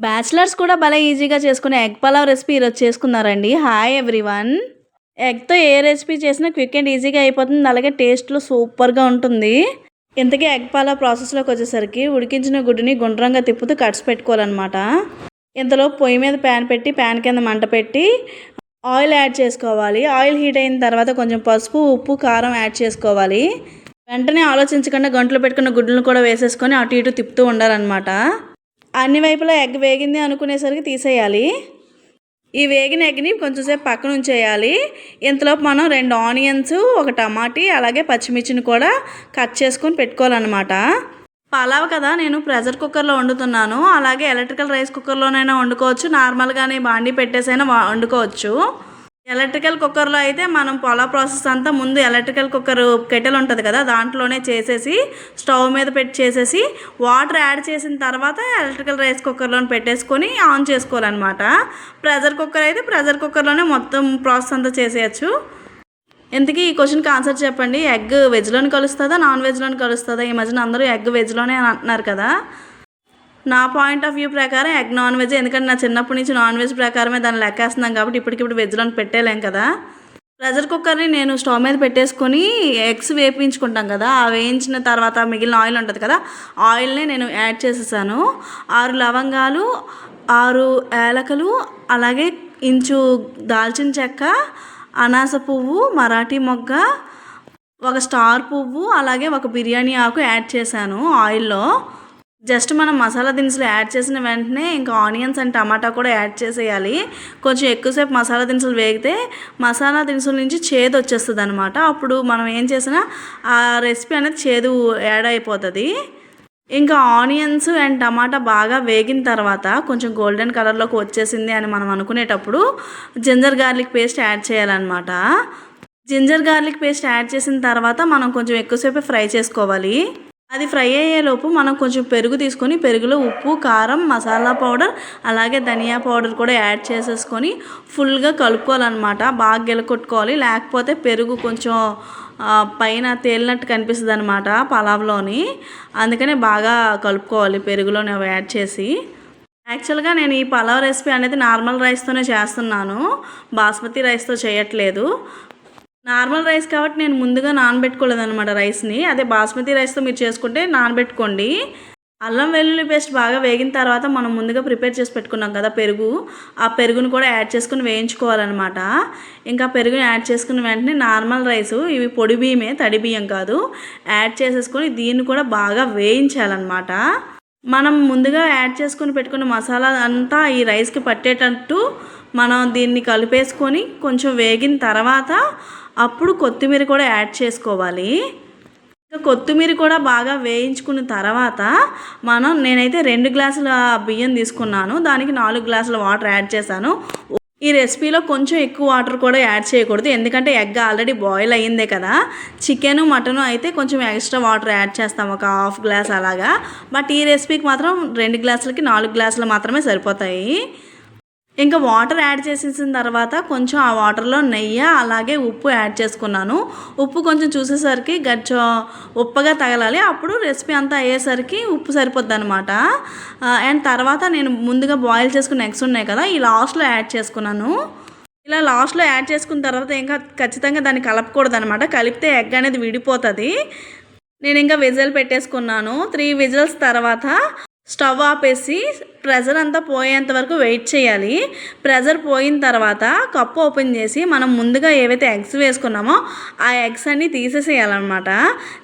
Bachelors కూడా భలే ఈజీగా చేసుకునే ఎగ్ పలావ్ రెసిపీ ఈరోజు చేసుకున్నారండి. Hi everyone. ఎగ్‌తో ఏ రెసిపీ చేసినా క్విక్ అండ్ ఈజీగా అయిపోతుంది. అలాగే టేస్ట్‌లో సూపర్‌గా ఉంటుంది. ఇంతకీ ఎగ్ పలావ్ ప్రాసెస్‌లోకి వచ్చేసరికి ఉడికించిన గుడ్డుని గుండ్రంగా తిప్పుతూ కట్స్ పెట్టుకోవాలన్నమాట. ఇంతలో పొయ్యి మీద ప్యాన్ పెట్టి ప్యాన్ కింద మంట పెట్టి ఆయిల్ యాడ్ చేసుకోవాలి. ఆయిల్ హీట్ అయిన తర్వాత కొంచెం పసుపు, ఉప్పు, కారం యాడ్ చేసుకోవాలి. వెంటనే ఆలోచించకుండా గంటలో పెట్టుకున్న గుడ్లను కూడా వేసేసుకొని అటు ఇటు తిప్పుతూ ఉండాలన్నమాట. అన్ని వైపులా ఎగ్ వేగింది అనుకునేసరికి తీసేయాలి. ఈ వేగిన ఎగ్ని కొంచెంసేపు పక్కన ఉంచేయాలి. ఇంతలోపు మనం 2 ఆనియన్స్, 1 టమాటీ, అలాగే పచ్చిమిర్చిని కూడా కట్ చేసుకొని పెట్టుకోవాలన్నమాట. పలావ్ కదా, నేను ప్రెషర్ కుక్కర్లో వండుతున్నాను. అలాగే ఎలక్ట్రికల్ రైస్ కుక్కర్లోనైనా వండుకోవచ్చు, నార్మల్గానే బాండీ పెట్టేసైనా వండుకోవచ్చు. ఎలక్ట్రికల్ కుక్కర్లో అయితే మనం పలావ్ ప్రాసెస్ అంతా ముందు ఎలక్ట్రికల్ కుక్కర్ కెటిల్ ఉంటుంది కదా, దాంట్లోనే చేసేసి స్టవ్ మీద పెట్టి చేసేసి వాటర్ యాడ్ చేసిన తర్వాత ఎలక్ట్రికల్ రైస్ కుక్కర్లో పెట్టేసుకొని ఆన్ చేసుకోవాలన్నమాట. ప్రెషర్ కుక్కర్ అయితే ప్రెషర్ కుక్కర్లోనే మొత్తం ప్రాసెస్ అంతా చేసేయచ్చు. ఇంతకీ ఈ క్వశ్చన్కి ఆన్సర్ చెప్పండి. ఎగ్ వెజ్లోని కలుస్తుందా, నాన్ వెజ్లోని కలుస్తుందా? ఈ మధ్యన అందరూ ఎగ్ వెజ్లోనే అంటున్నారు కదా. నా పాయింట్ ఆఫ్ వ్యూ ప్రకారం ఎగ్ నాన్ వెజ్, ఎందుకంటే నా చిన్నప్పటి నుంచి నాన్ వెజ్ ప్రకారమే దాన్ని లెక్కేస్తున్నాం కాబట్టి ఇప్పటికిప్పుడు వెజ్లో పెట్టేలేం కదా. ప్రెషర్ కుక్కర్ని నేను స్టవ్ మీద పెట్టేసుకొని ఎగ్స్ వేయించుకుంటాం కదా, ఆ వేయించిన తర్వాత మిగిలిన ఆయిల్ ఉంటుంది కదా, ఆయిల్ని నేను యాడ్ చేసేసాను. 6 లవంగాలు, 6 ఏలకలు, అలాగే ఇంచు దాల్చిన చెక్క, అనాస పువ్వు, మరాఠీ మొగ్గ, 1 స్టార్ పువ్వు, అలాగే 1 బిర్యానీ ఆకు యాడ్ చేశాను ఆయిల్లో. జస్ట్ మనం మసాలా దినుసులు యాడ్ చేసిన వెంటనే ఇంకా ఆనియన్స్ అండ్ టమాటా కూడా యాడ్ చేసేయాలి. కొంచెం ఎక్కువసేపు మసాలా దినుసులు వేగితే మసాలా దినుసుల నుంచి చేదు వచ్చేస్తుంది అనమాట. అప్పుడు మనం ఏం చేసినా ఆ రెసిపీ అనేది చేదు యాడ్ అయిపోతుంది. ఇంకా ఆనియన్స్ అండ్ టమాటా బాగా వేగిన తర్వాత కొంచెం గోల్డెన్ కలర్లోకి వచ్చేసింది అని మనం అనుకునేటప్పుడు జింజర్ గార్లిక్ పేస్ట్ యాడ్ చేయాలన్నమాట. జింజర్ గార్లిక్ పేస్ట్ యాడ్ చేసిన తర్వాత మనం కొంచెం ఎక్కువసేపు ఫ్రై చేసుకోవాలి. అది ఫ్రై అయ్యేలోపు మనం కొంచెం పెరుగు తీసుకొని పెరుగులో ఉప్పు, కారం, మసాలా పౌడర్, అలాగే ధనియా పౌడర్ కూడా యాడ్ చేసేసుకొని ఫుల్గా కలుపుకోవాలన్నమాట. బాగా గెలకొట్టుకోవాలి, లేకపోతే పెరుగు కొంచెం పైన తేలినట్టు కనిపిస్తుంది అనమాట పలావ్లోని. అందుకనే బాగా కలుపుకోవాలి పెరుగులోని అవి యాడ్ చేసి. యాక్చువల్గా నేను ఈ పలావ్ రెసిపీ అనేది నార్మల్ రైస్తోనే చేస్తున్నాను, బాస్మతి రైస్తో చేయట్లేదు. నార్మల్ రైస్ కాబట్టి నేను ముందుగా నానబెట్టుకోలేదన్నమాట రైస్ని. అదే బాస్మతి రైస్తో మీరు చేసుకుంటే నానబెట్టుకోండి. అల్లం వెల్లుల్లి పేస్ట్ బాగా వేగిన తర్వాత మనం ముందుగా ప్రిపేర్ చేసి పెట్టుకున్నాం కదా పెరుగు, ఆ పెరుగును కూడా యాడ్ చేసుకుని వేయించుకోవాలన్నమాట. ఇంకా పెరుగుని యాడ్ చేసుకున్న వెంటనే నార్మల్ రైసు, ఇవి పొడి బియ్యమే, తడి బియ్యం కాదు, యాడ్ చేసేసుకొని దీన్ని కూడా బాగా వేయించాలన్నమాట. మనం ముందుగా యాడ్ చేసుకొని పెట్టుకున్న మసాలా అంతా ఈ రైస్కి పట్టేటట్టు మనం దీన్ని కలిపేసుకొని కొంచెం వేగిన తర్వాత అప్పుడు కొత్తిమీర కూడా యాడ్ చేసుకోవాలి. ఇంకా కొత్తిమీర కూడా బాగా వేయించుకున్న తర్వాత నేనైతే 2 గ్లాసుల బియ్యం తీసుకున్నాను, దానికి 4 గ్లాసుల వాటర్ యాడ్ చేశాను. ఈ రెసిపీలో కొంచెం ఎక్కువ వాటర్ కూడా యాడ్ చేయకూడదు, ఎందుకంటే ఎగ్ ఆల్రెడీ బాయిల్ అయ్యిందే కదా. చికెను, మటను అయితే కొంచెం ఎక్స్ట్రా వాటర్ యాడ్ చేస్తాం, ఒక 1/2 గ్లాస్ అలాగా. బట్ ఈ రెసిపీకి మాత్రం 2 గ్లాసులకి 4 గ్లాసులు మాత్రమే సరిపోతాయి. ఇంకా వాటర్ యాడ్ చేసేసిన తర్వాత కొంచెం ఆ వాటర్లో నెయ్యి, అలాగే ఉప్పు యాడ్ చేసుకున్నాను. ఉప్పు కొంచెం చూసేసరికి కొంచెం ఉప్పగా తగలాలి, అప్పుడు రెసిపీ అంతా అయ్యేసరికి ఉప్పు సరిపోద్ది అనమాట. అండ్ తర్వాత నేను ముందుగా బాయిల్ చేసుకున్న ఎగ్స్ ఉన్నాయి కదా, ఈ లాస్ట్లో యాడ్ చేసుకున్నాను. ఇలా లాస్ట్లో యాడ్ చేసుకున్న తర్వాత ఇంకా ఖచ్చితంగా దాన్ని కలపకూడదు అనమాట, కలిపితే ఎగ్ అనేది విడిపోతుంది. నేను ఇంకా విజిల్ పెట్టేసుకున్నాను. 3 విజిల్స్ తర్వాత స్టవ్ ఆపేసి ప్రెషర్ అంతా పోయేంత వరకు వెయిట్ చేయాలి. ప్రెషర్ పోయిన తర్వాత కప్పు ఓపెన్ చేసి మనం ముందుగా ఏవైతే ఎగ్స్ వేసుకున్నామో ఆ ఎగ్స్ అన్నీ తీసేసేయాలన్నమాట.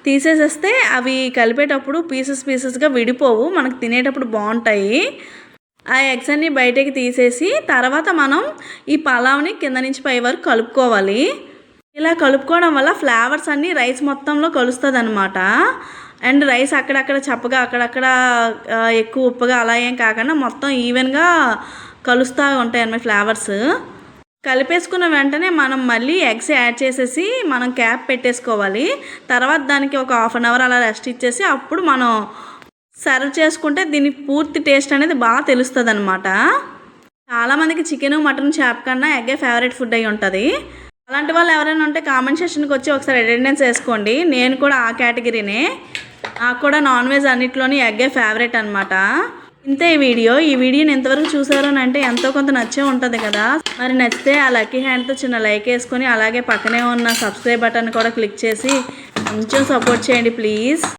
తీసేసేస్తే అవి కలిపేటప్పుడు పీసెస్గా విడిపోవు, మనకు తినేటప్పుడు బాగుంటాయి. ఆ ఎగ్స్ అన్నీ బయటకి తీసేసి తర్వాత మనం ఈ పలావ్ని కింద నుంచి పై వరకు కలుపుకోవాలి. ఇలా కలుపుకోవడం వల్ల ఫ్లేవర్స్ అన్నీ రైస్ మొత్తంలో కలుస్తుంది అనమాట. అండ్ రైస్ అక్కడక్కడ చప్పగా, అక్కడక్కడ ఎక్కువ ఉప్పుగా అలా ఏం కాకుండా మొత్తం ఈవెన్గా కలుస్తూ ఉంటాయి అన్నమాట ఫ్లేవర్స్. కలిపేసుకున్న వెంటనే మనం మళ్ళీ ఎగ్స్ యాడ్ చేసేసి మనం క్యాప్ పెట్టేసుకోవాలి. తర్వాత దానికి ఒక 1/2 అవర్ అలా రెస్ట్ ఇచ్చేసి అప్పుడు మనం సర్వ్ చేసుకుంటే దీని పూర్తి టేస్ట్ అనేది బాగా తెలుస్తుంది అనమాట. చాలామందికి చికెను, మటన్, చేప కన్నా ఎగ్గే ఫేవరెట్ ఫుడ్ అయి ఉంటుంది. అలాంటి వాళ్ళు ఎవరైనా ఉంటే కామెంట్ సెక్షన్కి వచ్చి ఒకసారి అటెండెన్స్ వేసుకోండి. నేను కూడా ఆ కేటగిరీనే, నాకు కూడా నాన్ వెజ్ అన్నిట్లోని ఎగ్గే ఫేవరెట్ అనమాట. ఇంతే ఈ వీడియోని ఎంతవరకు చూసారు అని అంటే ఎంతో కొంత నచ్చే ఉంటుంది కదా. మరి నచ్చితే ఆ లక్కీ హ్యాండ్తో చిన్న లైక్ వేసుకొని అలాగే పక్కనే ఉన్న సబ్స్క్రైబ్ బటన్ కూడా క్లిక్ చేసి కొంచెం సపోర్ట్ చేయండి ప్లీజ్.